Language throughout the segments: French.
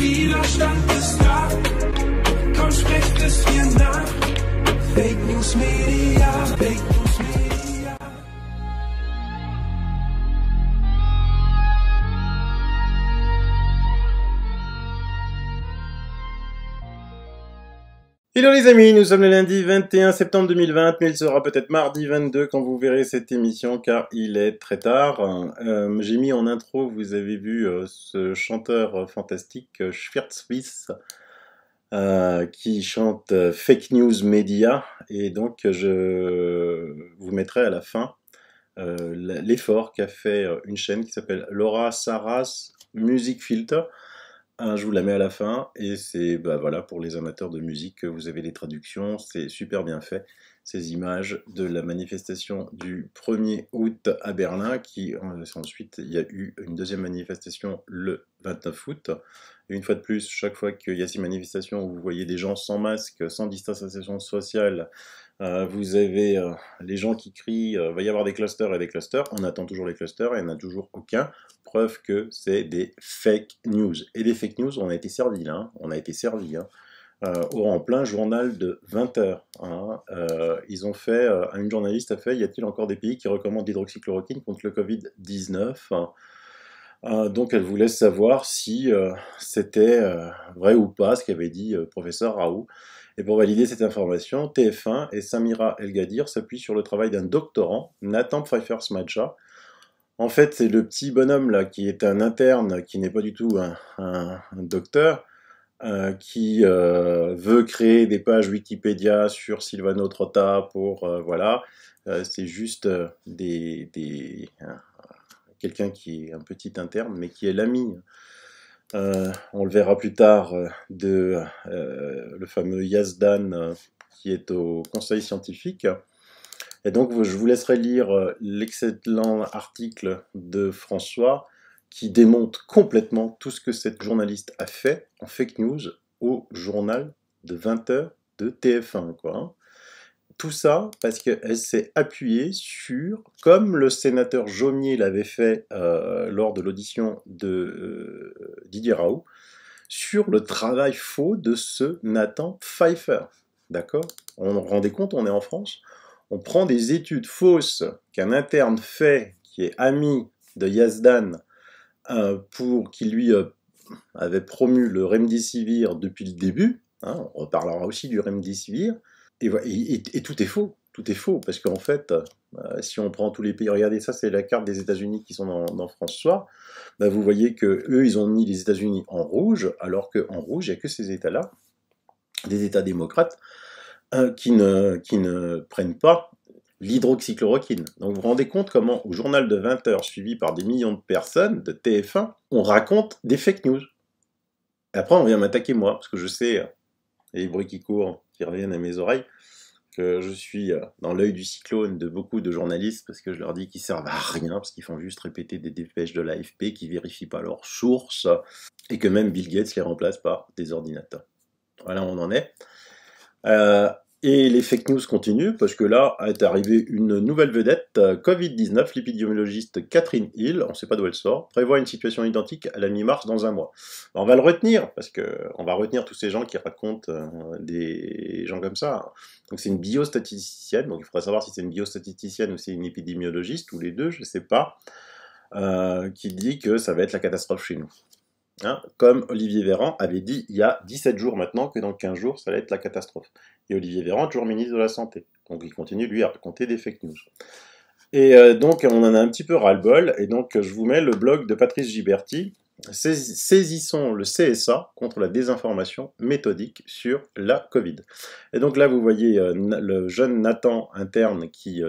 Widerstand ist da, komm, spricht es mir nach. Fake News Media, Fake News Media. Hello les amis, nous sommes le lundi 21 septembre 2020, mais il sera peut-être mardi 22 quand vous verrez cette émission car il est très tard. J'ai mis en intro, vous avez vu ce chanteur fantastique, Schwierzwiss, qui chante Fake News Media, et donc je vous mettrai à la fin l'effort qu'a fait une chaîne qui s'appelle Laura Sarras Music Filter. Je vous la mets à la fin, et c'est voilà, pour les amateurs de musique, vous avez les traductions, c'est super bien fait. Ces images de la manifestation du 1er août à Berlin, qui ensuite il y a eu une deuxième manifestation le 29 août. Et une fois de plus, chaque fois qu'il y a ces manifestations où vous voyez des gens sans masque, sans distanciation sociale, vous avez les gens qui crient va y avoir des clusters et des clusters. On attend toujours les clusters et il n'y en a toujours aucun. Preuve que c'est des fake news. Et des fake news, on a été servi là, on a été servi. En plein journal de 20 heures. Ils ont fait, une journaliste a fait, y a-t-il encore des pays qui recommandent l'hydroxychloroquine contre le Covid-19 ? Donc elle voulait savoir si c'était vrai ou pas ce qu'avait dit professeur Raoult. Et pour valider cette information, TF1 et Samira El-Gadir s'appuient sur le travail d'un doctorant, Nathan Pfeiffer-Smadja. En fait, c'est le petit bonhomme là qui est un interne, qui n'est pas du tout un docteur, qui veut créer des pages Wikipédia sur Silvano Trotta pour voilà. C'est juste quelqu'un qui est un petit interne, mais qui est l'ami. On le verra plus tard de le fameux Yazdan qui est au conseil scientifique. Et donc je vous laisserai lire l'excellent article de François qui démonte complètement tout ce que cette journaliste a fait en fake news au journal de 20 heures de TF1, quoi. Tout ça parce qu'elle s'est appuyée sur, comme le sénateur Jomier l'avait fait lors de l'audition de Didier Raoult, sur le travail faux de ce Nathan Pfeiffer. D'accord ? On vous rendez compte, on est en France ? On prend des études fausses qu'un interne fait, qui est ami de Yazdan, pour qui lui avait promu le Remdesivir depuis le début. On reparlera aussi du Remdesivir. Et tout est faux, parce qu'en fait, si on prend tous les pays, regardez ça, c'est la carte des États-Unis qui sont dans France Soir, vous voyez que eux, ils ont mis les États-Unis en rouge, alors qu'en rouge, il n'y a que ces États-là, des États démocrates, qui ne prennent pas l'hydroxychloroquine. Donc vous vous rendez compte comment, au journal de 20 heures, suivi par des millions de personnes de TF1, on raconte des fake news. Et après, on vient m'attaquer moi, parce que je sais, les bruits qui courent, qui reviennent à mes oreilles, que je suis dans l'œil du cyclone de beaucoup de journalistes, parce que je leur dis qu'ils servent à rien, parce qu'ils font juste répéter des dépêches de l'AFP, qui vérifient pas leurs sources, et que même Bill Gates les remplace par des ordinateurs. Voilà où on en est. Et les fake news continuent, parce que là est arrivée une nouvelle vedette, Covid-19, l'épidémiologiste Catherine Hill, on ne sait pas d'où elle sort, prévoit une situation identique à la mi-mars dans un mois. On va le retenir, parce qu'on va retenir tous ces gens qui racontent des gens comme ça. Donc c'est une biostatisticienne, donc il faudra savoir si c'est une biostatisticienne ou c'est une épidémiologiste, ou les deux, je ne sais pas, qui dit que ça va être la catastrophe chez nous. Comme Olivier Véran avait dit il y a 17 jours maintenant que dans 15 jours, ça allait être la catastrophe. Et Olivier Véran, toujours ministre de la Santé. Donc il continue, lui, à raconter des fake news. Et donc on en a un petit peu ras-le-bol, et donc je vous mets le blog de Patrice Giberti, Saisissons le CSA contre la désinformation méthodique sur la Covid. Et donc là, vous voyez le jeune Nathan interne qui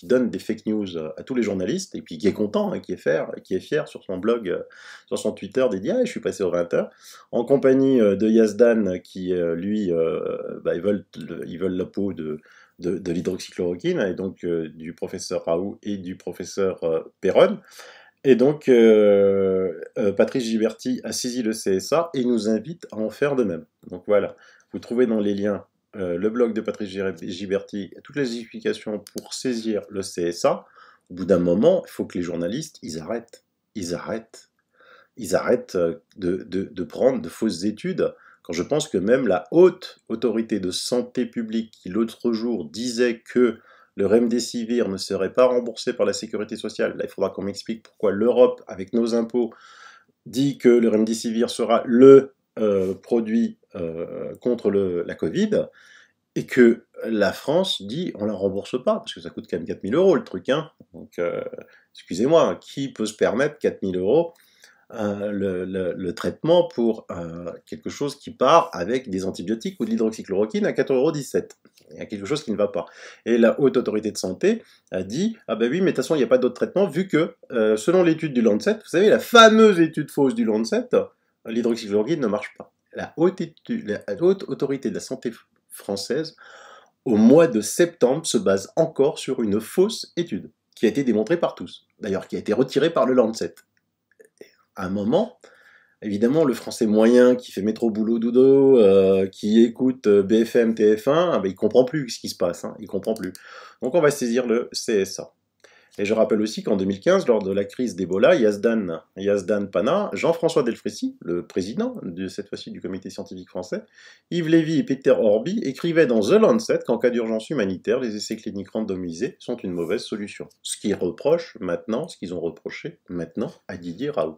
donne des fake news à tous les journalistes, et puis qui est content, qui est fier sur son blog, sur son Twitter, dédié, je suis passé aux 20 heures, en compagnie de Yazdan, qui, lui, ils veulent la peau de l'hydroxychloroquine, et donc du professeur Raoult et du professeur Perron. Et donc, Patrice Giberti a saisi le CSA et nous invite à en faire de même. Donc voilà, vous trouvez dans les liens le blog de Patrice Giberti, toutes les explications pour saisir le CSA. Au bout d'un moment, il faut que les journalistes, ils arrêtent. ils arrêtent de prendre de fausses études. Quand je pense que même la haute autorité de santé publique, qui l'autre jour disait que le remdesivir ne serait pas remboursé par la sécurité sociale, là il faudra qu'on m'explique pourquoi l'Europe, avec nos impôts, dit que le remdesivir sera le produit contre la Covid, et que la France dit on la rembourse pas, parce que ça coûte quand même 4 000 € le truc, hein. Donc excusez-moi, qui peut se permettre 4 000 € le traitement pour quelque chose qui part avec des antibiotiques ou de l'hydroxychloroquine à 4,17 €. Il y a quelque chose qui ne va pas. Et la haute autorité de santé a dit « Ah ben oui, mais de toute façon, il n'y a pas d'autre traitement, vu que, selon l'étude du Lancet, vous savez, la fameuse étude fausse du Lancet, l'hydroxychloroquine ne marche pas. » La haute autorité de la santé française, au mois de septembre, se base encore sur une fausse étude, qui a été démontrée par tous. D'ailleurs, qui a été retirée par le Lancet. À un moment, évidemment, le français moyen qui fait métro boulot dodo, qui écoute BFM, TF1, ben, il comprend plus ce qui se passe, hein, il comprend plus. Donc on va saisir le CSA. Et je rappelle aussi qu'en 2015, lors de la crise d'Ebola, Yazdan Pana, Jean-François Delfrécy, le président de cette fois-ci du comité scientifique français, Yves Lévy et Peter Orby écrivaient dans The Lancet qu'en cas d'urgence humanitaire, les essais cliniques randomisés sont une mauvaise solution. Ce qu'ils reprochent maintenant, ce qu'ils ont reproché maintenant à Didier Raoult.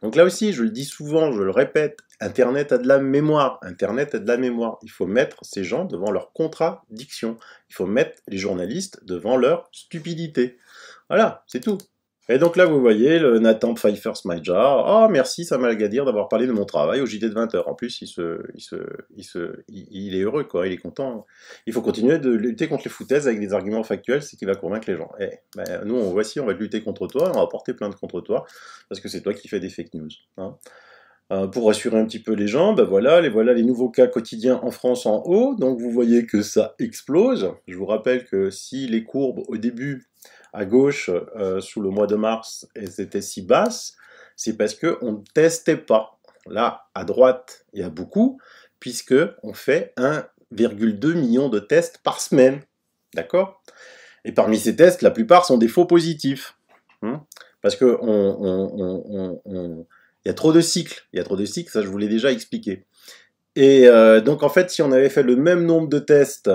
Donc là aussi, je le dis souvent, je le répète, Internet a de la mémoire. Internet a de la mémoire. Il faut mettre ces gens devant leur contradiction. Il faut mettre les journalistes devant leur stupidité. Voilà, c'est tout. Et donc là, vous voyez, le Nathan Pfeiffer Smaja, oh merci Samuel Gadir d'avoir parlé de mon travail au JT de 20h. En plus, il est heureux, quoi, il est content. Il faut continuer de lutter contre les foutaises avec des arguments factuels, c'est qui va convaincre les gens. Eh, ben, nous, voici, on va lutter contre toi, on va porter plainte contre toi, parce que c'est toi qui fais des fake news. Hein. Pour rassurer un petit peu les gens, ben voilà les nouveaux cas quotidiens en France en haut, donc vous voyez que ça explose. Je vous rappelle que si les courbes au début, à gauche, sous le mois de mars, elles étaient si basses, c'est parce qu'on ne testait pas. Là, à droite, il y a beaucoup, puisqu'on fait 1,2 million de tests par semaine. D'accord? Et parmi ces tests, la plupart sont des faux positifs. Parce que il y a trop de cycles. Il y a trop de cycles, ça je vous l'ai déjà expliqué. Et donc en fait, si on avait fait le même nombre de tests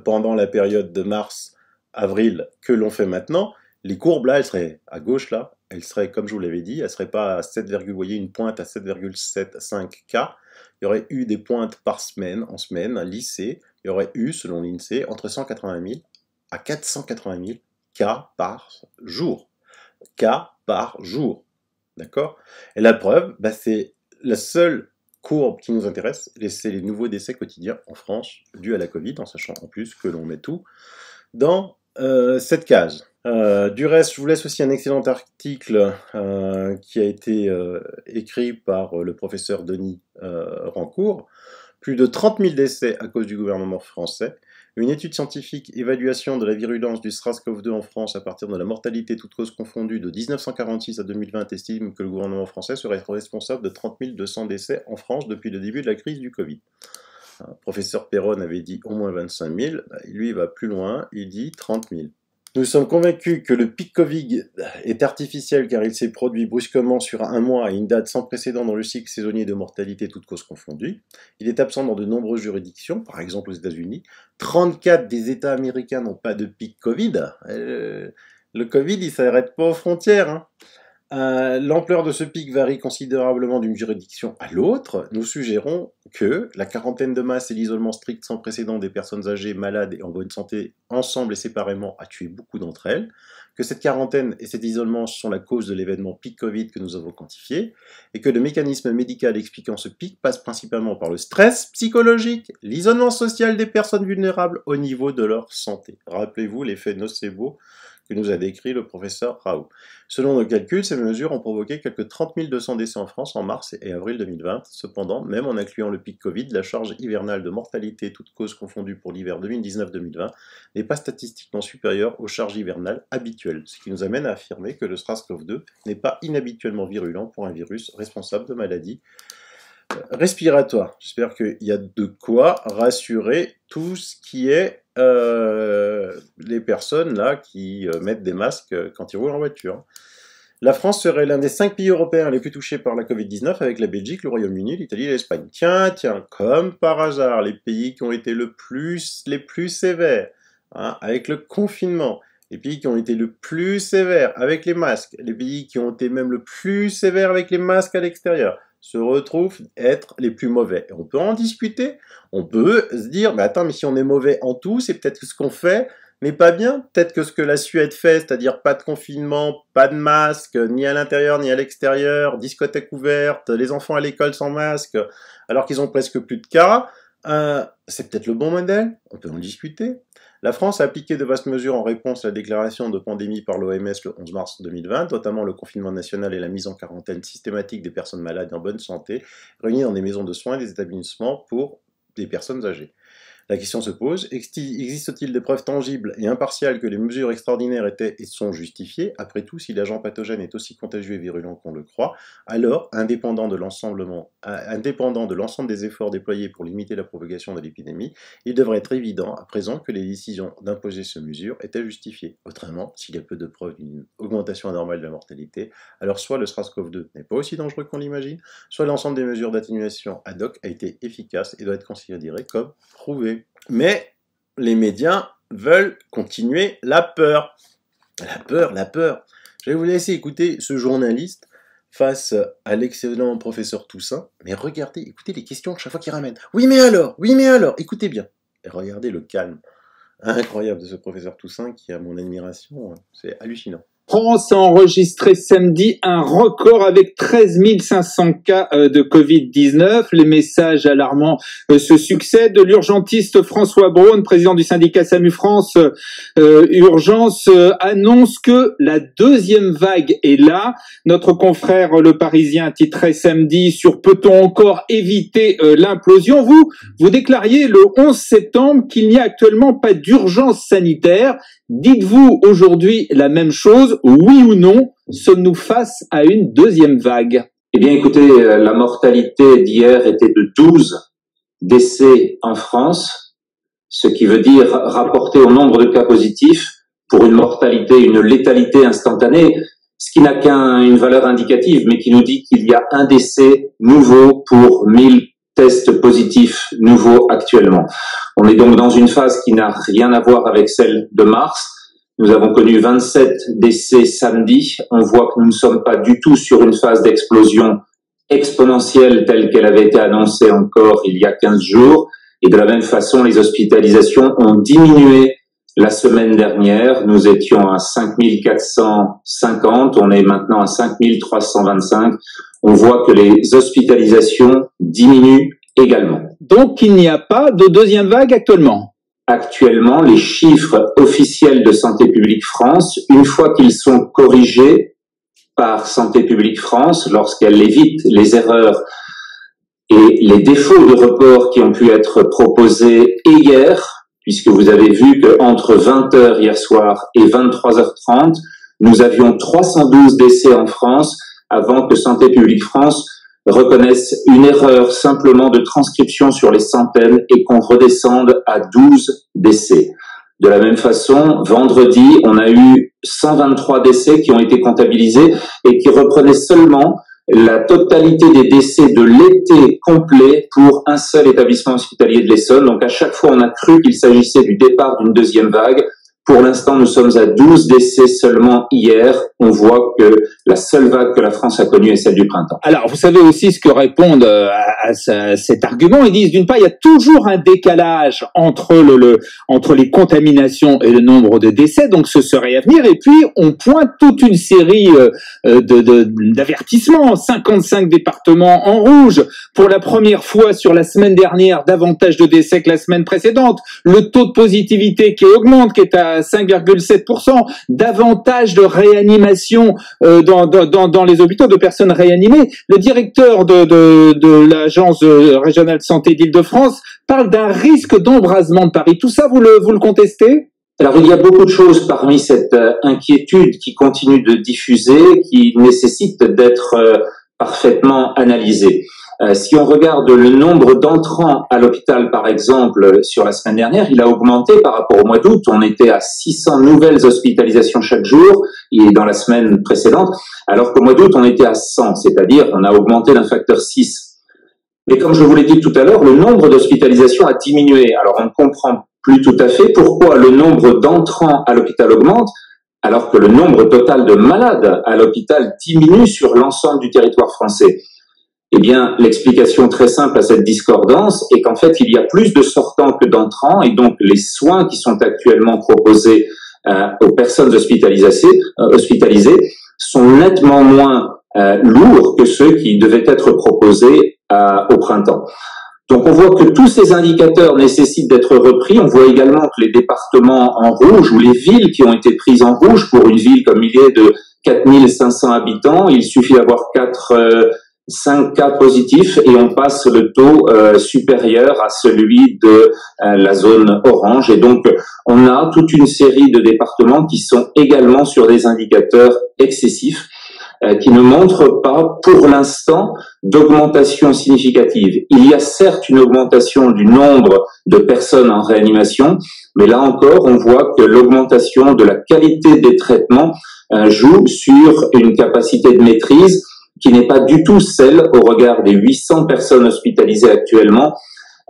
pendant la période de mars, avril que l'on fait maintenant, les courbes là, elles seraient à gauche là, elles seraient comme je vous l'avais dit, elles seraient pas à 7, vous voyez une pointe à 7,75 cas. Il y aurait eu des pointes par semaine, en semaine, lycée. Il y aurait eu, selon l'INSEE, entre 180 000 à 480 000 cas par jour. Cas par jour. D'accord? Et la preuve, bah, c'est la seule courbe qui nous intéresse, c'est les nouveaux décès quotidiens en France dus à la Covid, en sachant en plus que l'on met tout dans cette case. Du reste, je vous laisse aussi un excellent article qui a été écrit par le professeur Denis Rancourt. Plus de 30 000 décès à cause du gouvernement français. Une étude scientifique, évaluation de la virulence du SARS-CoV-2 en France à partir de la mortalité toutes causes confondues de 1946 à 2020 estime que le gouvernement français serait responsable de 30 200 décès en France depuis le début de la crise du Covid. Professeur Perron avait dit au moins 25 000, lui il va plus loin, il dit 30 000. Nous sommes convaincus que le pic Covid est artificiel car il s'est produit brusquement sur un mois à une date sans précédent dans le cycle saisonnier de mortalité toutes causes confondues. Il est absent dans de nombreuses juridictions, par exemple aux États-Unis. 34 des États américains n'ont pas de pic Covid. Le Covid, il ne s'arrête pas aux frontières. Hein. L'ampleur de ce pic varie considérablement d'une juridiction à l'autre. Nous suggérons que la quarantaine de masse et l'isolement strict sans précédent des personnes âgées, malades et en bonne santé, ensemble et séparément, a tué beaucoup d'entre elles, que cette quarantaine et cet isolement sont la cause de l'événement pic Covid que nous avons quantifié, et que le mécanisme médical expliquant ce pic passe principalement par le stress psychologique, l'isolement social des personnes vulnérables au niveau de leur santé. Rappelez-vous l'effet nocebo que nous a décrit le professeur Raoult. Selon nos calculs, ces mesures ont provoqué quelques 30 200 décès en France en mars et avril 2020. Cependant, même en incluant le pic Covid, la charge hivernale de mortalité, toutes causes confondues pour l'hiver 2019-2020, n'est pas statistiquement supérieure aux charges hivernales habituelles, ce qui nous amène à affirmer que le SARS-CoV-2 n'est pas inhabituellement virulent pour un virus responsable de maladies respiratoires. J'espère qu'il y a de quoi rassurer tout ce qui est les personnes là qui mettent des masques quand ils roulent en voiture. La France serait l'un des 5 pays européens les plus touchés par la Covid-19 avec la Belgique, le Royaume-Uni, l'Italie et l'Espagne. Tiens, comme par hasard, les pays qui ont été les plus sévères, hein, avec le confinement, les pays qui ont été le plus sévères avec les masques, les pays qui ont été même le plus sévères avec les masques à l'extérieur, se retrouvent être les plus mauvais. Et on peut en discuter, on peut se dire, mais attends, mais si on est mauvais en tout, c'est peut-être que ce qu'on fait n'est pas bien. Peut-être que ce que la Suède fait, c'est-à-dire pas de confinement, pas de masque, ni à l'intérieur ni à l'extérieur, discothèque ouverte, les enfants à l'école sans masque, alors qu'ils ont presque plus de cas, c'est peut-être le bon modèle, on peut en discuter. La France a appliqué de vastes mesures en réponse à la déclaration de pandémie par l'OMS le 11 mars 2020, notamment le confinement national et la mise en quarantaine systématique des personnes malades et en bonne santé, réunies dans des maisons de soins et des établissements pour des personnes âgées. La question se pose, existe-t-il des preuves tangibles et impartiales que les mesures extraordinaires étaient et sont justifiées? Après tout, si l'agent pathogène est aussi contagieux et virulent qu'on le croit, alors, indépendant de l'ensemble des efforts déployés pour limiter la propagation de l'épidémie, il devrait être évident à présent que les décisions d'imposer ces mesures étaient justifiées. Autrement, s'il y a peu de preuves d'une augmentation anormale de la mortalité, alors soit le SARS-CoV-2 n'est pas aussi dangereux qu'on l'imagine, soit l'ensemble des mesures d'atténuation ad hoc a été efficace et doit être considéré comme prouvé. Mais les médias veulent continuer la peur. La peur. Je vais vous laisser écouter ce journaliste face à l'excellent professeur Toussaint. Mais regardez, écoutez les questions chaque fois qu'il ramène. Oui mais alors, écoutez bien. Et regardez le calme incroyable de ce professeur Toussaint qui a mon admiration. C'est hallucinant. France a enregistré samedi un record avec 13 500 cas de Covid-19. Les messages alarmants se succèdent. L'urgentiste François Braun, président du syndicat SAMU France Urgence, annonce que la deuxième vague est là. Notre confrère Le Parisien titrait samedi sur peut-on encore éviter l'implosion. Vous déclariez le 11 septembre qu'il n'y a actuellement pas d'urgence sanitaire. Dites-vous aujourd'hui la même chose, oui ou non, sommes-nous face à une deuxième vague? Eh bien écoutez, la mortalité d'hier était de 12 décès en France, ce qui veut dire rapporté au nombre de cas positifs pour une mortalité, une létalité instantanée, ce qui n'a qu'une valeur indicative, mais qui nous dit qu'il y a un décès nouveau pour 1000 tests positifs nouveaux actuellement. On est donc dans une phase qui n'a rien à voir avec celle de mars. Nous avons connu 27 décès samedi. On voit que nous ne sommes pas du tout sur une phase d'explosion exponentielle telle qu'elle avait été annoncée encore il y a 15 jours. Et de la même façon, les hospitalisations ont diminué la semaine dernière. Nous étions à 5450, on est maintenant à 5325. On voit que les hospitalisations diminuent également. Donc, il n'y a pas de deuxième vague actuellement? Actuellement, les chiffres officiels de Santé publique France, une fois qu'ils sont corrigés par Santé publique France, lorsqu'elle évite les erreurs et les défauts de report qui ont pu être proposés hier, puisque vous avez vu qu'entre 20h hier soir et 23h30, nous avions 312 décès en France avant que Santé publique France reconnaisse une erreur simplement de transcription sur les centaines et qu'on redescende à 12 décès. De la même façon, vendredi, on a eu 123 décès qui ont été comptabilisés et qui reprenaient seulement la totalité des décès de l'été complet pour un seul établissement hospitalier de l'Essonne. Donc à chaque fois, on a cru qu'il s'agissait du départ d'une deuxième vague. Pour l'instant, nous sommes à 12 décès seulement hier. On voit que la seule vague que la France a connue est celle du printemps. Alors, vous savez aussi ce que répondent à cet argument. Ils disent, d'une part, il y a toujours un décalage entre les contaminations et le nombre de décès, donc ce serait à venir. Et puis, on pointe toute une série d'avertissements. 55 départements en rouge. Pour la première fois sur la semaine dernière, davantage de décès que la semaine précédente. Le taux de positivité qui augmente, qui est à 5,7%, davantage de réanimation dans les hôpitaux, de personnes réanimées. Le directeur de l'agence régionale de santé d'Île-de-France parle d'un risque d'embrasement de Paris. Tout ça, vous le contestez? Alors, il y a beaucoup de choses parmi cette inquiétude qui continue de diffuser, qui nécessite d'être parfaitement analysée. Si on regarde le nombre d'entrants à l'hôpital, par exemple, sur la semaine dernière, il a augmenté par rapport au mois d'août. On était à 600 nouvelles hospitalisations chaque jour, et dans la semaine précédente, alors qu'au mois d'août, on était à 100, c'est-à-dire on a augmenté d'un facteur 6. Mais comme je vous l'ai dit tout à l'heure, le nombre d'hospitalisations a diminué. Alors on ne comprend plus tout à fait pourquoi le nombre d'entrants à l'hôpital augmente, alors que le nombre total de malades à l'hôpital diminue sur l'ensemble du territoire français. Eh bien, l'explication très simple à cette discordance est qu'en fait, il y a plus de sortants que d'entrants, et donc les soins qui sont actuellement proposés aux personnes hospitalisées sont nettement moins lourds que ceux qui devaient être proposés au printemps. Donc on voit que tous ces indicateurs nécessitent d'être repris. On voit également que les départements en rouge ou les villes qui ont été prises en rouge, pour une ville comme il est de 4500 habitants, il suffit d'avoir 5 cas positifs et on passe le taux supérieur à celui de la zone orange. Et donc, on a toute une série de départements qui sont également sur des indicateurs excessifs qui ne montrent pas, pour l'instant, d'augmentation significative. Il y a certes une augmentation du nombre de personnes en réanimation, mais là encore, on voit que l'augmentation de la qualité des traitements joue sur une capacité de maîtrise qui n'est pas du tout celle, au regard des 800 personnes hospitalisées actuellement,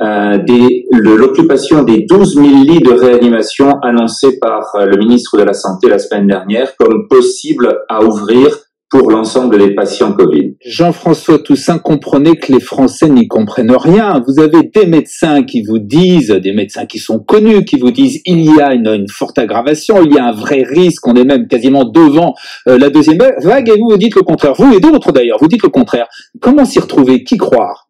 de l'occupation des 12 000 lits de réanimation annoncés par le ministre de la Santé la semaine dernière comme possible à ouvrir pour l'ensemble des patients Covid. Jean-François Toussaint, comprenez que les Français n'y comprennent rien. Vous avez des médecins qui vous disent, des médecins qui sont connus, qui vous disent il y a une forte aggravation, il y a un vrai risque, on est même quasiment devant la deuxième vague, et vous dites le contraire. Vous et d'autres d'ailleurs, vous dites le contraire. Comment s'y retrouver? Qui croire?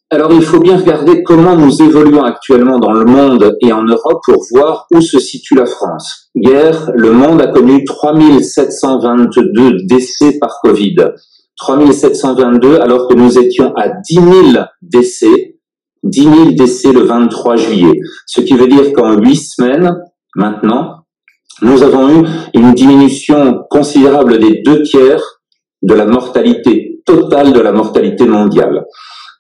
Alors, il faut bien regarder comment nous évoluons actuellement dans le monde et en Europe pour voir où se situe la France. Hier, le monde a connu 3722 décès par Covid. 3722 alors que nous étions à 10 000 décès. 10 000 décès le 23 juillet. Ce qui veut dire qu'en 8 semaines, maintenant, nous avons eu une diminution considérable des 2/3 de la mortalité totale de la mortalité mondiale.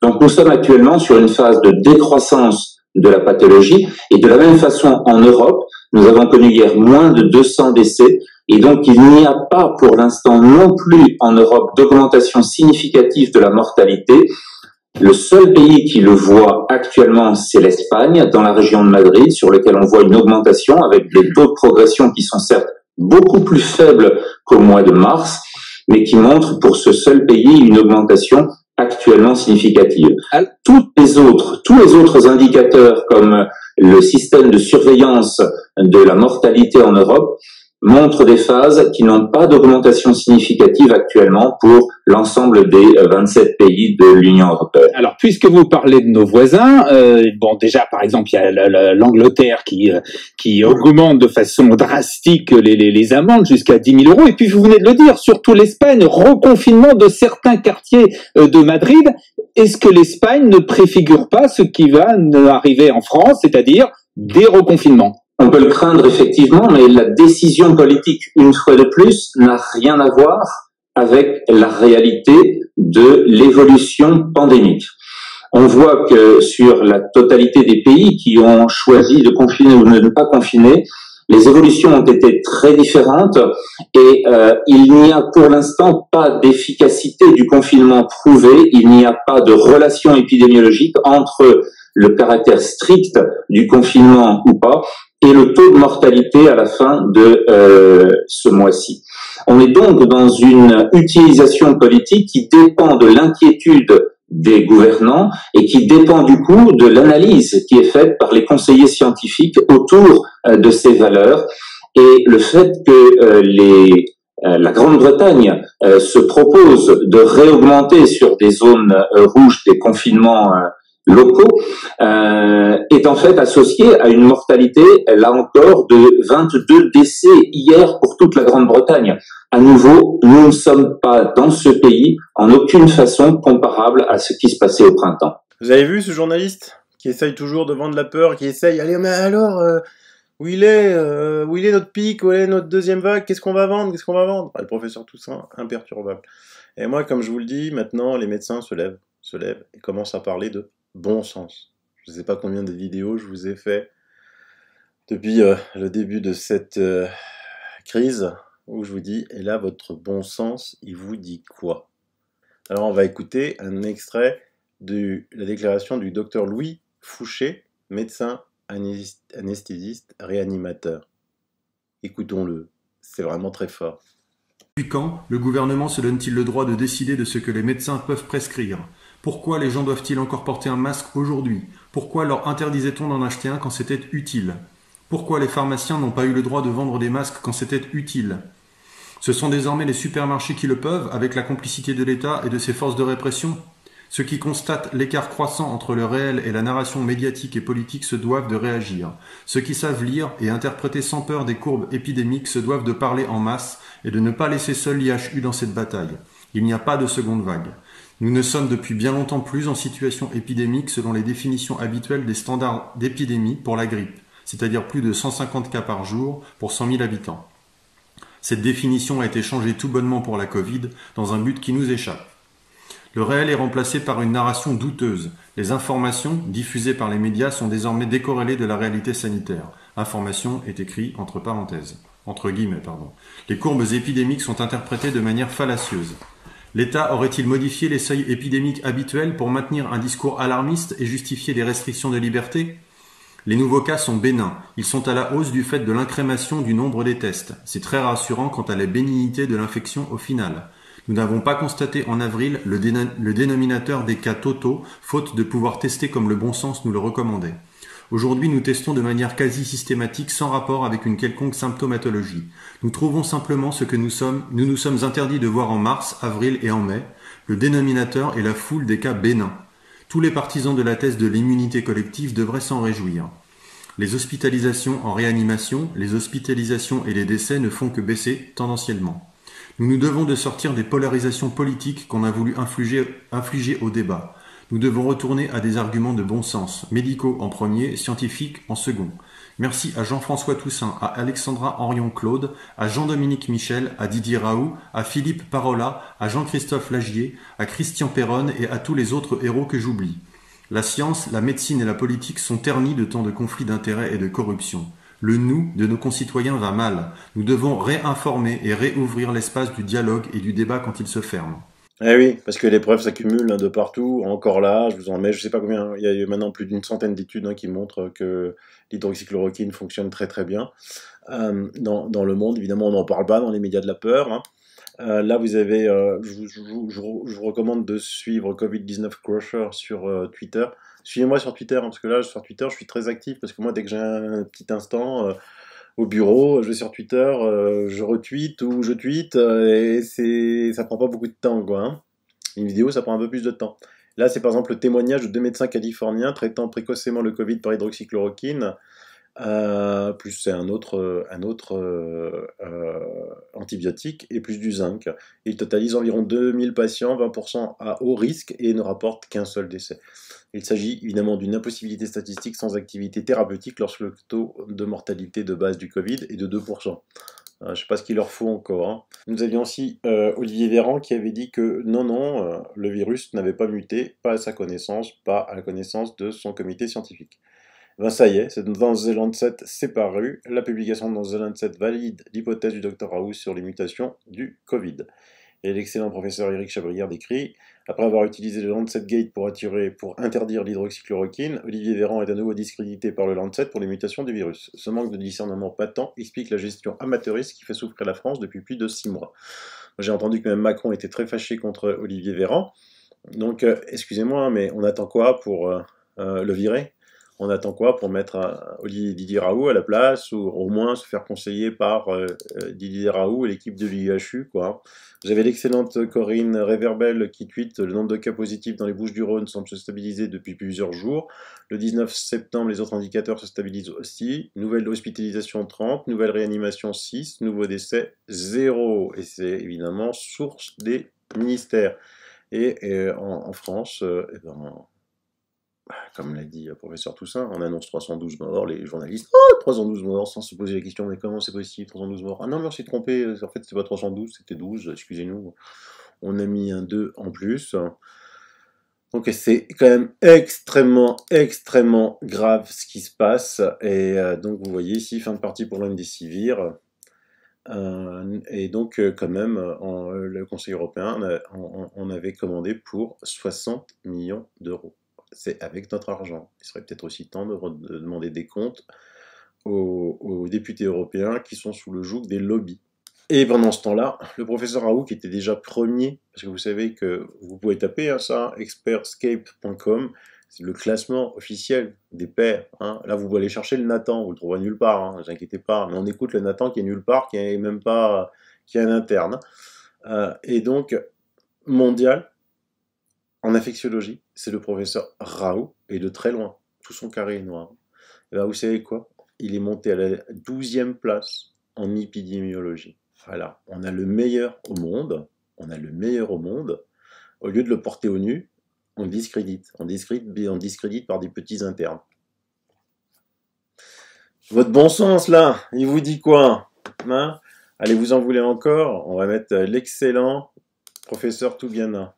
Donc nous sommes actuellement sur une phase de décroissance de la pathologie et de la même façon en Europe, nous avons connu hier moins de 200 décès et donc il n'y a pas pour l'instant non plus en Europe d'augmentation significative de la mortalité. Le seul pays qui le voit actuellement, c'est l'Espagne, dans la région de Madrid, sur lequel on voit une augmentation avec des taux de progression qui sont certes beaucoup plus faibles qu'au mois de mars, mais qui montrent pour ce seul pays une augmentation actuellement significative. Tous les autres indicateurs comme le système de surveillance de la mortalité en Europe montrent des phases qui n'ont pas d'augmentation significative actuellement pour l'ensemble des 27 pays de l'Union européenne. Alors, puisque vous parlez de nos voisins, bon, déjà, par exemple, il y a l'Angleterre qui augmente de façon drastique les amendes jusqu'à 10 000 €. Et puis, vous venez de le dire, surtout l'Espagne, reconfinement de certains quartiers de Madrid. Est-ce que l'Espagne ne préfigure pas ce qui va arriver en France, c'est-à-dire des reconfinements? On peut le craindre effectivement, mais la décision politique, une fois de plus, n'a rien à voir avec la réalité de l'évolution pandémique. On voit que sur la totalité des pays qui ont choisi de confiner ou de ne pas confiner, les évolutions ont été très différentes et il n'y a pour l'instant pas d'efficacité du confinement prouvée, il n'y a pas de relation épidémiologique entre le caractère strict du confinement ou pas et le taux de mortalité à la fin de ce mois-ci. On est donc dans une utilisation politique qui dépend de l'inquiétude des gouvernants et qui dépend du coup de l'analyse qui est faite par les conseillers scientifiques autour de ces valeurs. Et le fait que la Grande-Bretagne se propose de réaugmenter sur des zones rouges des confinements locaux est en fait associé à une mortalité, là encore, de 22 décès hier pour toute la Grande-Bretagne. À nouveau, nous ne sommes pas dans ce pays en aucune façon comparable à ce qui se passait au printemps. Vous avez vu ce journaliste qui essaye toujours de vendre la peur, qui essaye, allez, mais alors, où il est notre pic, où est notre deuxième vague, qu'est-ce qu'on va vendre, Le professeur Toussaint, imperturbable. Et moi, comme je vous le dis, maintenant, les médecins se se lève et commence à parler de bon sens. Je ne sais pas combien de vidéos je vous ai fait depuis le début de cette crise, où je vous dis, et là, votre bon sens, il vous dit quoi? Alors, on va écouter un extrait de la déclaration du docteur Louis Fouché, médecin anesthésiste réanimateur. Écoutons-le, c'est vraiment très fort. Depuis quand le gouvernement se donne-t-il le droit de décider de ce que les médecins peuvent prescrire? Pourquoi les gens doivent-ils encore porter un masque aujourd'hui? Pourquoi leur interdisait-on d'en acheter un quand c'était utile? Pourquoi les pharmaciens n'ont pas eu le droit de vendre des masques quand c'était utile? Ce sont désormais les supermarchés qui le peuvent, avec la complicité de l'État et de ses forces de répression? Ceux qui constatent l'écart croissant entre le réel et la narration médiatique et politique se doivent de réagir. Ceux qui savent lire et interpréter sans peur des courbes épidémiques se doivent de parler en masse et de ne pas laisser seul l'IHU dans cette bataille. Il n'y a pas de seconde vague. Nous ne sommes depuis bien longtemps plus en situation épidémique selon les définitions habituelles des standards d'épidémie pour la grippe, c'est-à-dire plus de 150 cas par jour pour 100 000 habitants. Cette définition a été changée tout bonnement pour la Covid dans un but qui nous échappe. Le réel est remplacé par une narration douteuse. Les informations diffusées par les médias sont désormais décorrélées de la réalité sanitaire. Information est écrit entre guillemets. Les courbes épidémiques sont interprétées de manière fallacieuse. L'État aurait-il modifié les seuils épidémiques habituels pour maintenir un discours alarmiste et justifier des restrictions de liberté? Les nouveaux cas sont bénins. Ils sont à la hausse du fait de l'incrémation du nombre des tests. C'est très rassurant quant à la bénignité de l'infection au final. Nous n'avons pas constaté en avril le dénominateur des cas totaux, faute de pouvoir tester comme le bon sens nous le recommandait. Aujourd'hui, nous testons de manière quasi systématique sans rapport avec une quelconque symptomatologie. Nous trouvons simplement ce que nous nous sommes interdits de voir en mars, avril et en mai, le dénominateur et la foule des cas bénins. Tous les partisans de la thèse de l'immunité collective devraient s'en réjouir. Les hospitalisations en réanimation, les hospitalisations et les décès ne font que baisser tendanciellement. Nous nous devons de sortir des polarisations politiques qu'on a voulu infliger au débat. Nous devons retourner à des arguments de bon sens, médicaux en premier, scientifiques en second. Merci à Jean-François Toussaint, à Alexandra Henrion-Claude, à Jean-Dominique Michel, à Didier Raoult, à Philippe Parola, à Jean-Christophe Lagier, à Christian Perronne et à tous les autres héros que j'oublie. La science, la médecine et la politique sont ternis de tant de conflits d'intérêts et de corruption. Le nous de nos concitoyens va mal. Nous devons réinformer et réouvrir l'espace du dialogue et du débat quand il se ferme. Eh oui, parce que les preuves s'accumulent de partout, encore là, je vous en mets, je sais pas combien, il y a maintenant plus d'une centaine d'études qui montrent que l'hydroxychloroquine fonctionne très très bien dans le monde. Évidemment, on n'en parle pas dans les médias de la peur. Là, vous avez, je vous recommande de suivre Covid-19 Crusher sur Twitter. Suivez-moi sur Twitter, parce que là, sur Twitter, je suis très actif, parce que moi, dès que j'ai un petit instant au bureau, je vais sur Twitter, je retweet ou je tweet, et ça prend pas beaucoup de temps, quoi. Une vidéo, ça prend un peu plus de temps. Là, c'est par exemple le témoignage de 2 médecins californiens traitant précocement le Covid par hydroxychloroquine, plus c'est un autre antibiotique et plus du zinc. Il totalise environ 2000 patients, 20% à haut risque et ne rapporte qu'un seul décès. Il s'agit évidemment d'une impossibilité statistique sans activité thérapeutique lorsque le taux de mortalité de base du Covid est de 2%. Je ne sais pas ce qu'il leur faut encore. Nous avions aussi Olivier Véran qui avait dit que non, le virus n'avait pas muté, pas à sa connaissance, pas à la connaissance de son comité scientifique. Ben ça y est, c'est dans The Lancet, c'est paru. La publication dans The Lancet valide l'hypothèse du Dr Raoult sur les mutations du Covid. Et l'excellent professeur Éric Chabrière décrit: après avoir utilisé le Lancet Gate pour interdire l'hydroxychloroquine, Olivier Véran est à nouveau discrédité par le Lancet pour les mutations du virus. Ce manque de discernement patent explique la gestion amateuriste qui fait souffrir la France depuis plus de 6 mois. J'ai entendu que même Macron était très fâché contre Olivier Véran. Donc, excusez-moi, mais on attend quoi pour le virer? On attend quoi pour mettre Didier Raoult à la place, ou au moins se faire conseiller par Didier Raoult et l'équipe de l'IHU, quoi. Vous avez l'excellente Corinne Réverbel qui tweet: le nombre de cas positifs dans les Bouches-du-Rhône semble se stabiliser depuis plusieurs jours. Le 19 septembre, les autres indicateurs se stabilisent aussi. Nouvelle hospitalisation 30, nouvelle réanimation 6, nouveau décès 0. Et c'est évidemment source des ministères. Et en France, comme l'a dit le professeur Toussaint, on annonce 312 morts, les journalistes, 312 morts, sans se poser la question, mais comment c'est possible, 312 morts? Ah non, mais on s'est trompé, en fait c'est pas 312, c'était 12, excusez-nous, on a mis un 2 en plus. Donc c'est quand même extrêmement, extrêmement grave ce qui se passe. Et donc vous voyez ici, fin de partie pour l'Indécivir. Et donc quand même, le Conseil européen, on avait commandé pour 60 millions d'euros. C'est avec notre argent. Il serait peut-être aussi temps de demander des comptes aux députés européens qui sont sous le joug des lobbies. Et pendant ce temps-là, le professeur Raoult, qui était déjà premier, parce que vous savez que vous pouvez taper ça, expertscape.com, c'est le classement officiel des pairs. Hein. Là, vous pouvez aller chercher le Nathan, vous le trouverez nulle part, hein, ne vous inquiétez pas. Mais on écoute le Nathan qui est nulle part, qui est même pas, qui est un interne. Et donc, mondial, en infectiologie, c'est le professeur Raoult, et de très loin, tout son carré est noir. Et ben, vous savez quoi? Il est monté à la 12e place en épidémiologie. Voilà, on a le meilleur au monde, Au lieu de le porter au nu, on le discrédite. On discrédite par des petits internes. Votre bon sens, là, il vous dit quoi, hein? Allez, vous en voulez encore? On va mettre l'excellent professeur Toubiana.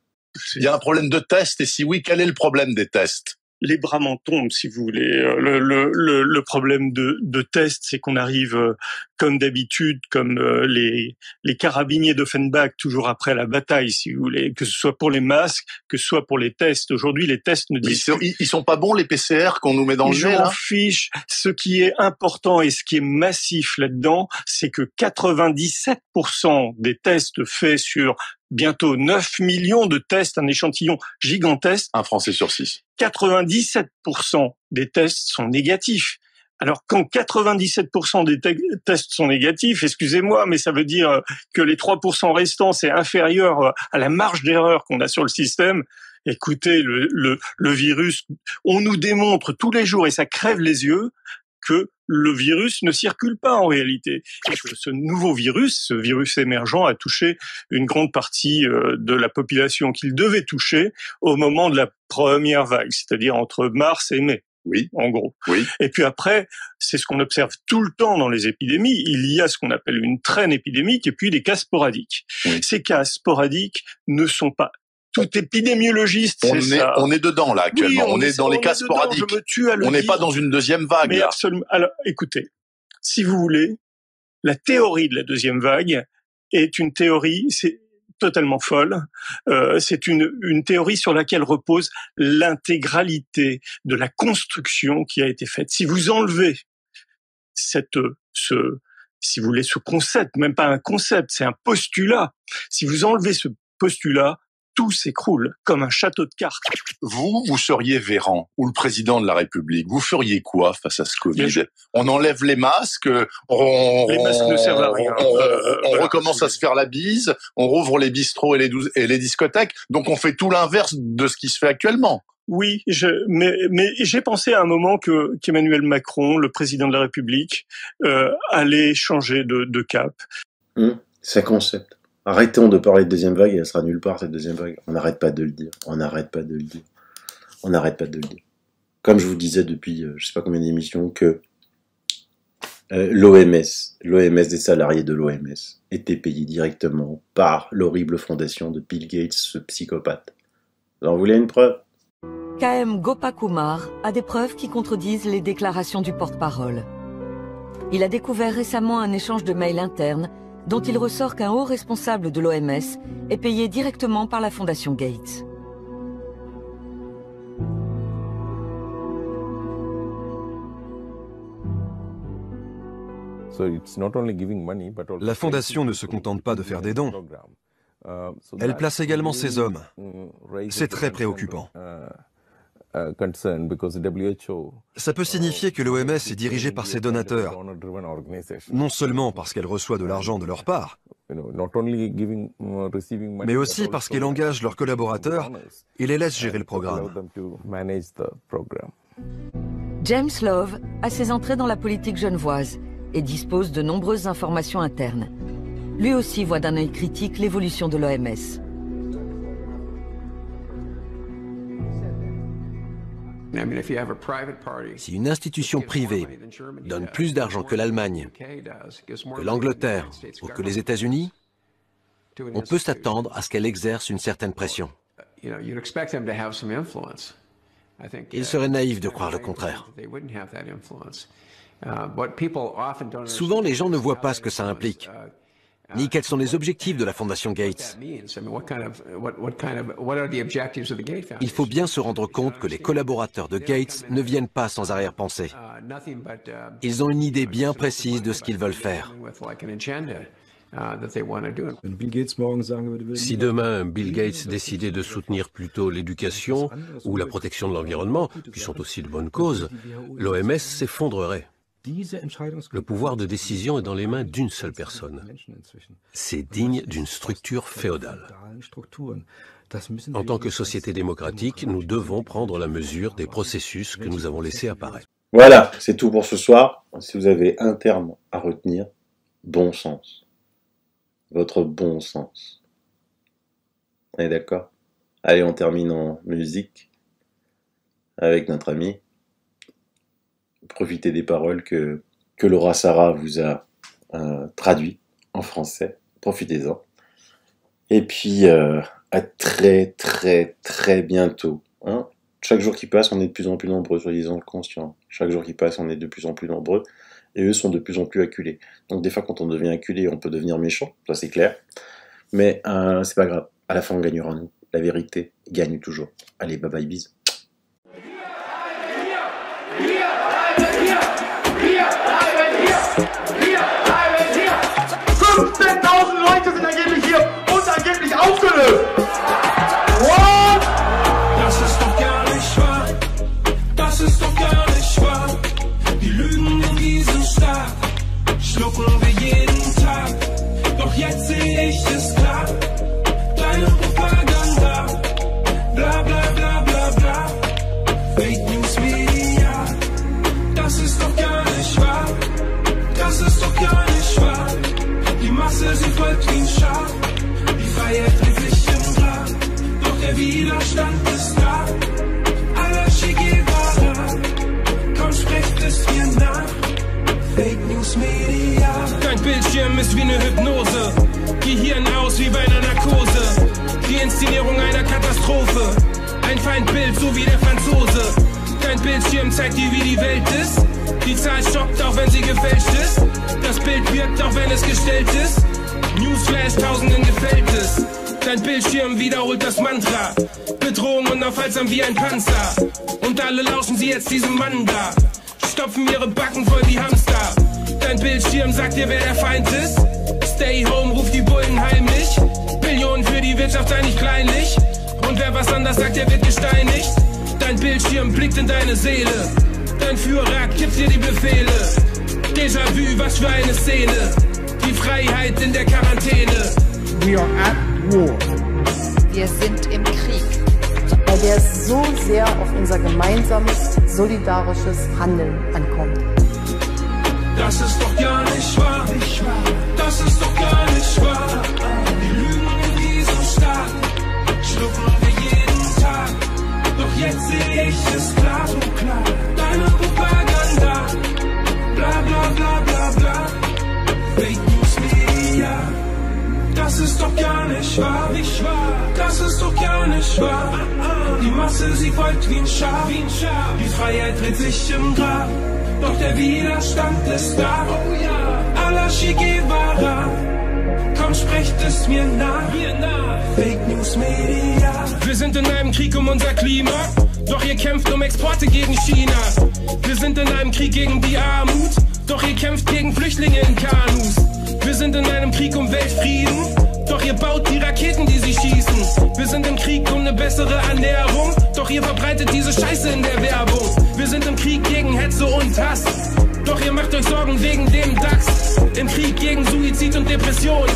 Il y a un problème de test, et si oui, quel est le problème des tests? Les bras m'en tombent, si vous voulez. Le problème de test, c'est qu'on arrive, comme d'habitude, comme les carabiniers d'Offenbach, toujours après la bataille, si vous voulez, que ce soit pour les masques, que ce soit pour les tests. Aujourd'hui, les tests ne disent... Ils sont pas bons, les PCR qu'on nous met dans le nez, là? Je m'en fiche. Ce qui est important et ce qui est massif là-dedans, c'est que 97% des tests faits sur bientôt 9 millions de tests, un échantillon gigantesque. Un Français sur 6. 97% des tests sont négatifs. Alors, quand 97% des tests sont négatifs, excusez-moi, mais ça veut dire que les 3% restants, c'est inférieur à la marge d'erreur qu'on a sur le système. Écoutez, le virus, on nous démontre tous les jours, et ça crève les yeux, que le virus ne circule pas en réalité. Et que ce nouveau virus, ce virus émergent, a touché une grande partie de la population qu'il devait toucher au moment de la première vague, c'est-à-dire entre mars et mai. Oui. En gros. Oui. Et puis après, c'est ce qu'on observe tout le temps dans les épidémies. Il y a ce qu'on appelle une traîne épidémique et puis des cas sporadiques. Oui. Ces cas sporadiques ne sont pas... Tout épidémiologiste, c'est ça. On est dedans, là, actuellement. Oui, on est dans les cas sporadiques. Je me tue à le on n'est dire. pas dans une deuxième vague, Mais là. absolument. Alors, écoutez, si vous voulez, la théorie de la deuxième vague est une théorie, c'est totalement folle. C'est une théorie sur laquelle repose l'intégralité de la construction qui a été faite. Si vous enlevez si vous voulez, ce concept, même pas un concept, c'est un postulat. Si vous enlevez ce postulat, tout s'écroule comme un château de cartes. Vous seriez Véran ou le président de la République. Vous feriez quoi face à ce Covid? On enlève les masques, les masques ne servent à rien. On recommence à se faire la bise, on rouvre les bistrots et les discothèques. Donc on fait tout l'inverse de ce qui se fait actuellement. Oui, mais j'ai pensé à un moment qu'Emmanuel Macron, le président de la République, allait changer de cap. C'est un concept. Arrêtons de parler de deuxième vague, et elle sera nulle part, cette deuxième vague. On n'arrête pas de le dire. Comme je vous disais depuis, je sais pas combien d'émissions, que l'OMS, des salariés de l'OMS, étaient payés directement par l'horrible fondation de Bill Gates, ce psychopathe. Vous en voulez une preuve? KM Gopakumar a des preuves qui contredisent les déclarations du porte-parole. Il a découvert récemment un échange de mails internes dont il ressort qu'un haut responsable de l'OMS est payé directement par la fondation Gates. La fondation ne se contente pas de faire des dons. Elle place également ses hommes. C'est très préoccupant. Ça peut signifier que l'OMS est dirigée par ses donateurs, non seulement parce qu'elle reçoit de l'argent de leur part, mais aussi parce qu'elle engage leurs collaborateurs et les laisse gérer le programme. James Love a ses entrées dans la politique genevoise et dispose de nombreuses informations internes. Lui aussi voit d'un œil critique l'évolution de l'OMS. Si une institution privée donne plus d'argent que l'Allemagne, que l'Angleterre ou que les États-Unis, on peut s'attendre à ce qu'elle exerce une certaine pression. Il serait naïf de croire le contraire. Souvent, les gens ne voient pas ce que ça implique, ni quels sont les objectifs de la Fondation Gates. Il faut bien se rendre compte que les collaborateurs de Gates ne viennent pas sans arrière-pensée. Ils ont une idée bien précise de ce qu'ils veulent faire. Si demain Bill Gates décidait de soutenir plutôt l'éducation ou la protection de l'environnement, qui sont aussi de bonnes causes, l'OMS s'effondrerait. Le pouvoir de décision est dans les mains d'une seule personne. C'est digne d'une structure féodale. En tant que société démocratique, nous devons prendre la mesure des processus que nous avons laissés apparaître. Voilà, c'est tout pour ce soir. Si vous avez un terme à retenir, bon sens. Votre bon sens. On est d'accord? Allez, on termine en musique avec notre ami. Profitez des paroles que Laura Sarah vous a traduites en français. Profitez-en. Et puis, à très bientôt. Hein. Chaque jour qui passe, on est de plus en plus nombreux, soyez-en conscients. Chaque jour qui passe, on est de plus en plus nombreux. Et eux sont de plus en plus acculés. Donc des fois, quand on devient acculé, on peut devenir méchant. Ça, c'est clair. Mais c'est pas grave. À la fin, on gagnera nous. La vérité gagne toujours. Allez, bye bye, bis. 15.000 Leute sind angeblich hier und angeblich aufgelöst. What? Das ist doch gar nicht wahr. Das ist doch gar nicht wahr. Die Lügen in diesem Staat schlucken wir jeden Tag. Doch jetzt sehe ich es klar. Deine Propaganda. Bla bla bla bla bla. Fake News Media. Das ist doch gar nicht wahr. Das ist doch gar nicht wahr. Die Masse, sie folgt wie ein Schaf. Die Freiheit dreht sich im Grab. Doch der Widerstand ist da. Alla Che Guevara. Komm, sprecht es mir nach. Fake News Media. Dein Bildschirm ist wie eine Hypnose. Gehirn aus wie bei einer Narkose. Die Inszenierung einer Katastrophe. Ein Feindbild, so wie der Franzose. Dein Bildschirm zeigt dir, wie die Welt ist. Die Zahl schockt, auch wenn sie gefälscht ist. Das Bild wirkt, auch wenn es gestellt ist. Newsflash, Tausenden gefällt es. Dein Bildschirm wiederholt das Mantra. Bedrohung unaufhaltsam wie ein Panzer. Und alle lauschen sie jetzt diesem Mann da. Stopfen ihre Backen voll wie Hamster. Dein Bildschirm sagt dir, wer der Feind ist. Stay home, ruft die Bullen heimlich. Billionen für die Wirtschaft sei nicht kleinlich. Und wer was anders sagt, der wird gesteinigt. Dein Bildschirm blickt in deine Seele. Dein Führer gibt dir die Befehle. Déjà-vu, was für eine Szene. Die Freiheit in der Quarantäne. We are at war. Wir sind im Krieg. Bei der es so sehr auf unser gemeinsames, solidarisches Handeln ankommt. Das ist doch gar nicht wahr. Das ist doch gar nicht wahr. Die Lügen in diesem Staat schlucken wir jeden Tag. Doch jetzt sehe ich es klar. Deine Propaganda. Bla bla bla bla bla. Fake News Media. Das ist doch gar nicht wahr. Das ist doch gar nicht wahr. Die Masse, sie folgt wie ein Schaf. Die Freiheit dreht sich im Grab. Doch der Widerstand ist da. Alla Che Guevara. Komm, sprecht es mir nach. Fake News Media. Wir sind in einem Krieg um unser Klima. Doch ihr kämpft um Exporte gegen China. Wir sind in einem Krieg gegen die Armut. Doch ihr kämpft gegen Flüchtlinge in Kanus. Wir sind in einem Krieg um Weltfrieden. Doch ihr baut die Raketen, die sie schießen. Wir sind im Krieg um eine bessere Ernährung. Doch ihr verbreitet diese Scheiße in der Werbung. Wir sind im Krieg gegen Hetze und Hass. Doch ihr macht euch Sorgen wegen dem DAX. Im Krieg gegen Suizid und Depression.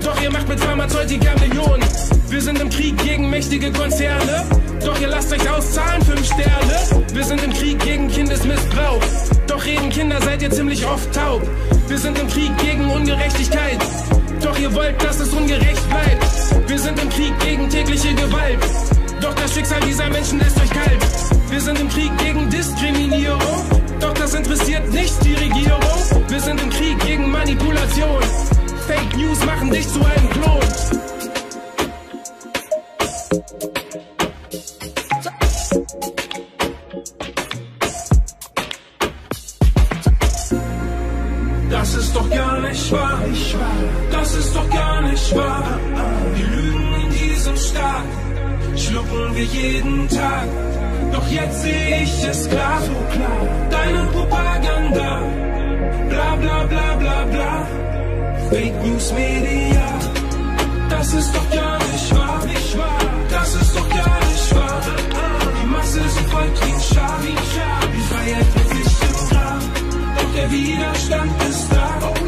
Doch ihr macht mit Pharmazeutika Millionen. Wir sind im Krieg gegen mächtige Konzerne. Doch ihr lasst euch auszahlen 5 Sterne. Wir sind im Krieg gegen Kindesmissbrauch. Doch reden Kinder, seid ihr ziemlich oft taub. Wir sind im Krieg gegen Ungerechtigkeit. Doch ihr wollt, dass es ungerecht bleibt. Wir sind im Krieg gegen tägliche Gewalt. Doch das Schicksal dieser Menschen lässt euch kalt. Wir sind im Krieg gegen Diskriminierung. Doch das interessiert nicht die Regierung. Wir sind im Krieg gegen Manipulation. Fake News machen dich zu einem Klon. schlucken wir jeden Tag. Doch jetzt sehe ich es klar, so klar. Deine Propaganda, bla bla bla bla bla. Fake News Media, das ist doch gar nicht wahr, nicht wahr. Das ist doch gar nicht wahr. Die Masse so folgt wie ein Schaf, die Freiheit wird sich im Grab. Doch der Widerstand ist da.